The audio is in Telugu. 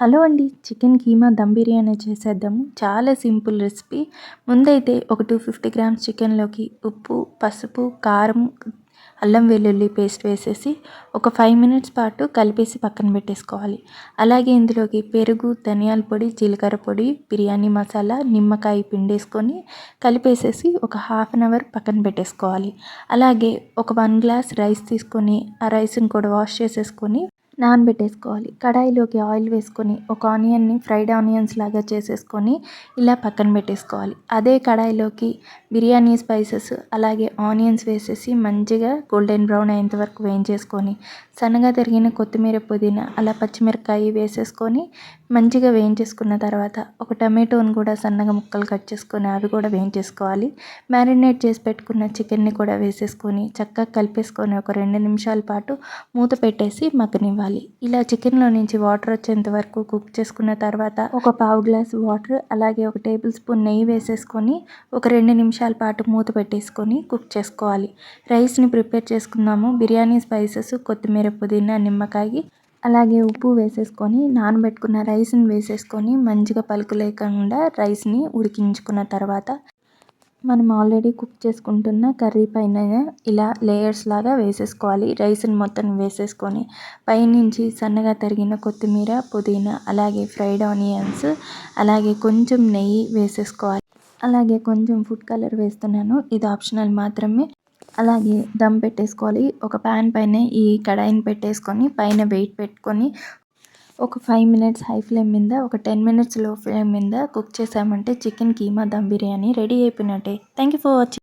హలో అండి. చికెన్ కీమా దమ్ బిర్యానీ చేసేద్దాము. చాలా సింపుల్ రెసిపీ. ముందైతే ఒక 250 గ్రామ్స్ చికెన్లోకి ఉప్పు, పసుపు, కారం, అల్లం వెల్లుల్లి పేస్ట్ వేసేసి ఒక 5 మినిట్స్ పాటు కలిపేసి పక్కన పెట్టేసుకోవాలి. అలాగే ఇందులోకి పెరుగు, ధనియాల పొడి, జీలకర్ర పొడి, బిర్యానీ మసాలా, నిమ్మకాయ పిండేసుకొని కలిపేసేసి ఒక హాఫ్ అన్ అవర్ పక్కన పెట్టేసుకోవాలి. అలాగే ఒక 1 గ్లాస్ రైస్ తీసుకొని ఆ రైస్ని కూడా వాష్ చేసేసుకొని నానబెట్టేసుకోవాలి. కడాయిలోకి ఆయిల్ వేసుకొని ఒక ఆనియన్ని ఫ్రైడ్ ఆనియన్స్ లాగా చేసేసుకొని ఇలా పక్కన పెట్టేసుకోవాలి. అదే కడాయిలోకి బిర్యానీ స్పైసెస్ అలాగే ఆనియన్స్ వేసేసి మంచిగా గోల్డెన్ బ్రౌన్ అయ్యేంత వరకు వేయించేసుకొని సన్నగా తరిగిన కొత్తిమీర, పుదీనా అలా పచ్చిమిరపకాయ వేసేసుకొని మంచిగా వేయించేసుకున్న తర్వాత ఒక టమాటోని కూడా సన్నగా ముక్కలు కట్ చేసుకొని అవి కూడా వేయించేసుకోవాలి. మ్యారినేట్ చేసి పెట్టుకున్న చికెన్ని కూడా వేసేసుకొని చక్కగా కలిపేసుకొని ఒక 2 నిమిషాల పాటు మూత పెట్టేసి మగ్గనివ్వాలి. ఇలా చికెన్లో నుంచి వాటర్ వచ్చేంత వరకు కుక్ చేసుకున్న తర్వాత ఒక పావు గ్లాసు వాటర్ అలాగే ఒక టేబుల్ స్పూన్ నెయ్యి వేసేసుకొని ఒక 2 నిమిషాల పాటు మూత పెట్టేసుకొని కుక్ చేసుకోవాలి. రైస్ని ప్రిపేర్ చేసుకుందాము. బిర్యానీ స్పైసెస్, కొత్తిమీర, పుదీనా, నిమ్మకాయ అలాగే ఉప్పు వేసేసుకొని నానబెట్టుకున్న రైస్ని వేసేసుకొని మంచిగా పలుకు లేకుండా రైస్ని ఉడికించుకున్న తర్వాత మనం ఆల్రెడీ కుక్ చేసుకుంటున్న కర్రీ పైన ఇలా లేయర్స్ లాగా వేసేసుకోవాలి. రైస్ని మొత్తం వేసేసుకొని పైనుంచి సన్నగా తరిగిన కొత్తిమీర, పుదీనా అలాగే ఫ్రైడ్ ఆనియన్స్ అలాగే కొంచెం నెయ్యి వేసేసుకోవాలి. అలాగే కొంచెం ఫుడ్ కలర్ వేస్తున్నాను, ఇది ఆప్షనల్ మాత్రమే. అలాగే దమ్ పెట్టేసుకోవాలి. ఒక ప్యాన్ పైన ఈ కడాయిని పెట్టేసుకొని పైన వెయిట్ పెట్టుకొని ఒక 5 మినిట్స్ హై ఫ్లేమ్ మీద ఒక 10 మినిట్స్ లో ఫ్లేమ్ మీద కుక్ చేసామంటే చికెన్ కీమా దమ్ బిర్యానీ రెడీ అయిపోయినట్టే. Thank you for watching.